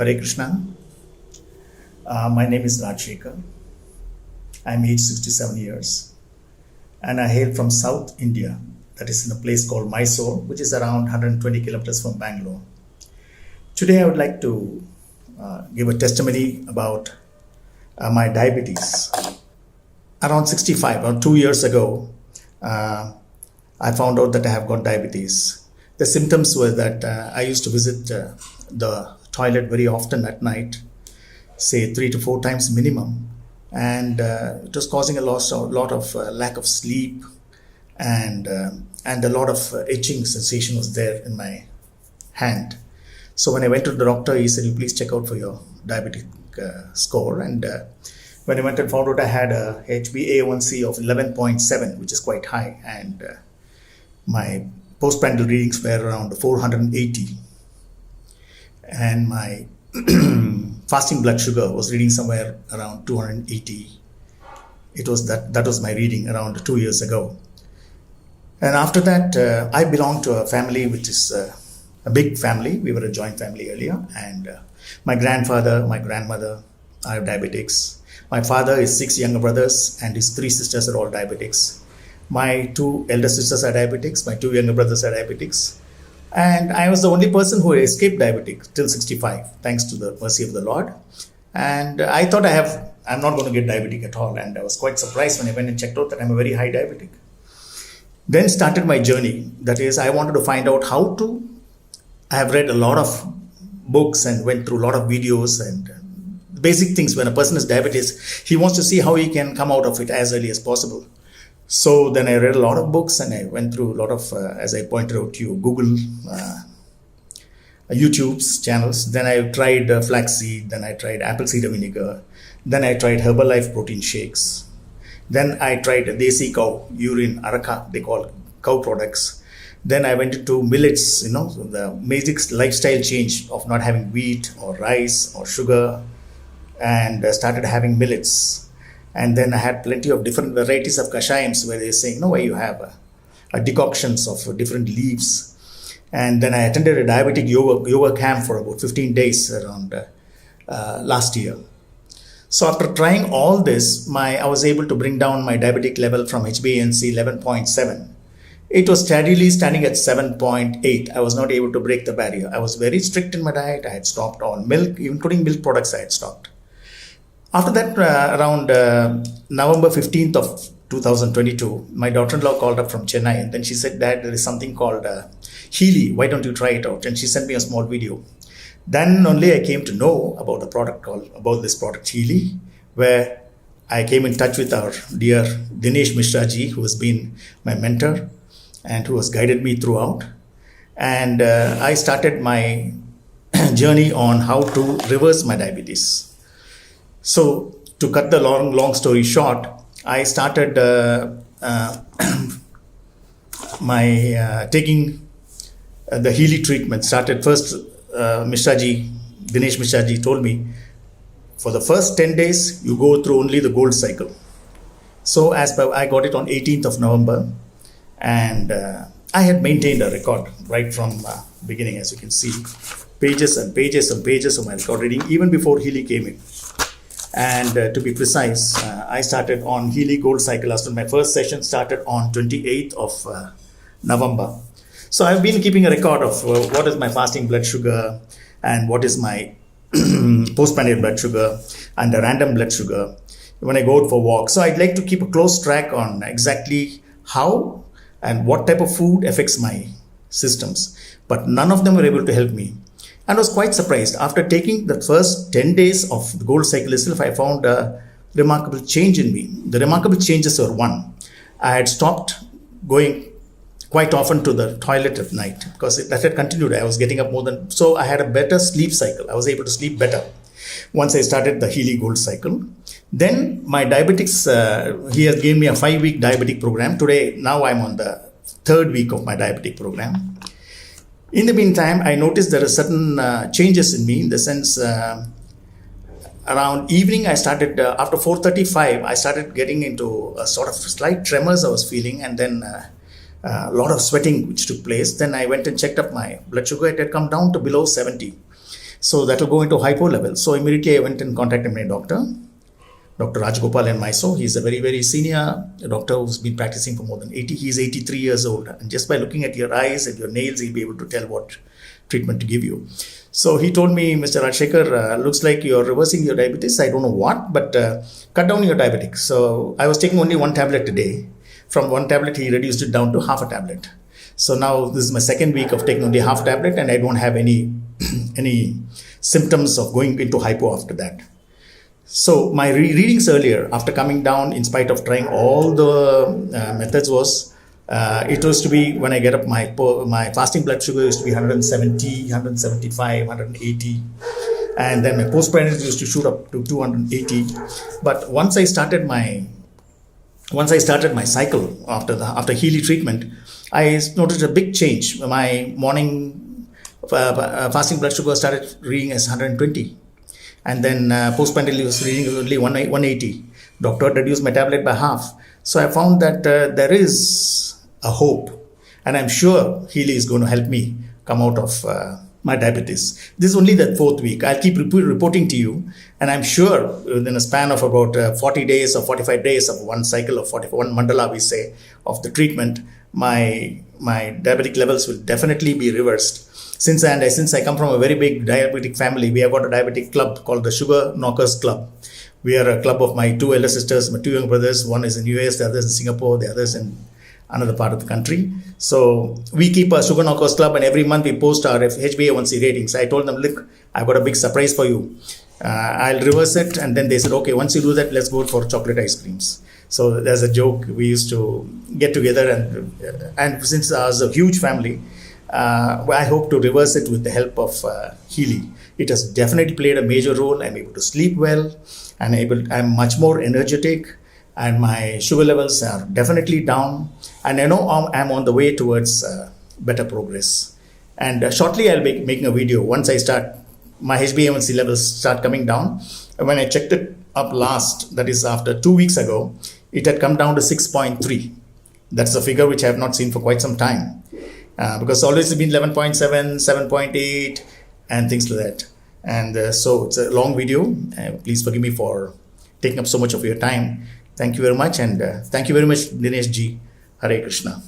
Hare Krishna. My name is Rajshekar. I'm aged 67 years and I hail from South India, that is in a place called Mysore, which is around 120 kilometers from Bangalore. Today I would like to give a testimony about my diabetes. Around 65, or 2 years ago, I found out that I have got diabetes. The symptoms were that I used to visit the toilet very often at night, say 3 to 4 times minimum, and it was causing a lot of lack of sleep, and a lot of itching sensation was there in my hand. So when I went to the doctor, he said, "You please check out for your diabetic score." And when I went and found out I had a HbA1c of 11.7, which is quite high, and my postprandial readings were around 480, and my fasting blood sugar was reading somewhere around 280. It was that was my reading around 2 years ago. And after that, I belong to a family which is a big family. We were a joint family earlier, and my grandfather, my grandmother are diabetics. My father has 6 younger brothers, and his 3 sisters are all diabetics. My 2 elder sisters are diabetics. My 2 younger brothers are diabetics. And I was the only person who escaped diabetic till 65, thanks to the mercy of the Lord. And I thought I'm not going to get diabetic at all. And I was quite surprised when I went and checked out that I'm a very high diabetic. Then started my journey. That is, I wanted to find out how to. I have read a lot of books and went through a lot of videos and basic things. When a person is diabetes, he wants to see how he can come out of it as early as possible. So then I read a lot of books and I went through a lot of, as I pointed out to you, Google, YouTube's channels. Then I tried flaxseed, then I tried apple cider vinegar, then I tried Herbalife protein shakes. Then I tried desi cow urine, araka, they call cow products. Then I went into millets, the basic lifestyle change of not having wheat or rice or sugar, and started having millets. And then I had plenty of different varieties of kashayams where they're saying, where you have decoctions of different leaves. And then I attended a diabetic yoga camp for about 15 days around last year. So after trying all this, I was able to bring down my diabetic level from HbA1c 11.7. It was steadily standing at 7.8. I was not able to break the barrier. I was very strict in my diet. I had stopped all milk, including milk products I had stopped. After that, around November 15th of 2022, my daughter-in-law called up from Chennai, and then she said, "Dad, there is something called healy. Why don't you try it out?" And she sent me a small video. Then only I came to know about this product healy, where I came in touch with our dear Dinesh Mishra ji, who has been my mentor and who has guided me throughout. And I started my journey on how to reverse my diabetes. So to cut the long story short, I started taking the healy treatment. Started first, Dinesh Mishra ji told me, for the first 10 days, you go through only the gold cycle. So I got it on 18th of November, and I had maintained a record right from beginning, as you can see, pages and pages and pages of my record reading, even before healy came in. And to be precise, I started on healy gold cycle. After my first session started on 28th of November. So I've been keeping a record of what is my fasting blood sugar and what is my postprandial blood sugar and the random blood sugar when I go out for walks. So I'd like to keep a close track on exactly how and what type of food affects my systems. But none of them were able to help me. And I was quite surprised. After taking the first 10 days of the gold cycle itself, I found a remarkable change in me. The remarkable changes were: 1, I had stopped going quite often to the toilet at night because that had continued. I was getting up so I had a better sleep cycle. I was able to sleep better once I started the healy gold cycle. Then my diabetics, he has given me a 5-week diabetic program. Now I'm on the 3rd week of my diabetic program. In the meantime, I noticed there are certain changes in me, in the sense around evening I started, after 4:35, I started getting into a sort of slight tremors I was feeling, and then a lot of sweating which took place. Then I went and checked up my blood sugar. It had come down to below 70. So that will go into hypo level. So immediately I went and contacted my doctor, Dr. Rajgopal in Mysore. He's a very, very senior doctor who's been practicing for more than 80. He's 83 years old. And just by looking at your eyes and your nails, he'll be able to tell what treatment to give you. So he told me, Mr. Rajshekar, looks like you're reversing your diabetes. I don't know what, but cut down your diabetic. So I was taking only one tablet a day. From one tablet, he reduced it down to half a tablet. So now this is my second week of taking only half tablet, and I don't have any symptoms of going into hypo after that. So my readings earlier, after coming down, in spite of trying all the methods, was it was to be, when I get up, my fasting blood sugar used to be 170, 175, 180, and then my postprandial used to shoot up to 280. But once I started my cycle after Healy treatment, I noticed a big change. My morning fasting blood sugar started reading as 120. And then postprandial was reading only 180. Doctor reduced my tablet by half. So I found that there is a hope. And I'm sure Healy is going to help me come out of my diabetes. This is only the 4th week. I'll keep reporting to you. And I'm sure within a span of about 40 days or 45 days of one cycle of 41 mandala, we say, of the treatment, my diabetic levels will definitely be reversed. Since I come from a very big diabetic family, we have got a diabetic club called the Sugar Knockers Club. We are a club of my 2 elder sisters, my 2 young brothers. One is in US, the other is in Singapore, the other is in another part of the country. So we keep a Sugar Knockers Club, and every month we post our HbA1c ratings. I told them, look, I've got a big surprise for you. I'll reverse it. And then they said, okay, once you do that, let's go for chocolate ice creams. So there's a joke. We used to get together, and since I was a huge family, I hope to reverse it with the help of Healy. It has definitely played a major role. I'm able to sleep well, and I'm much more energetic, and my sugar levels are definitely down, and I know I'm on the way towards better progress. And shortly I'll be making a video once I start, my HbA1c levels start coming down. And when I checked it up last, that is after 2 weeks ago, it had come down to 6.3. That's a figure which I have not seen for quite some time. Because always it's been 11.7, 7.8 and things like that. And so it's a long video. Please forgive me for taking up so much of your time. Thank you very much, and thank you very much, Dinesh ji. Hare Krishna.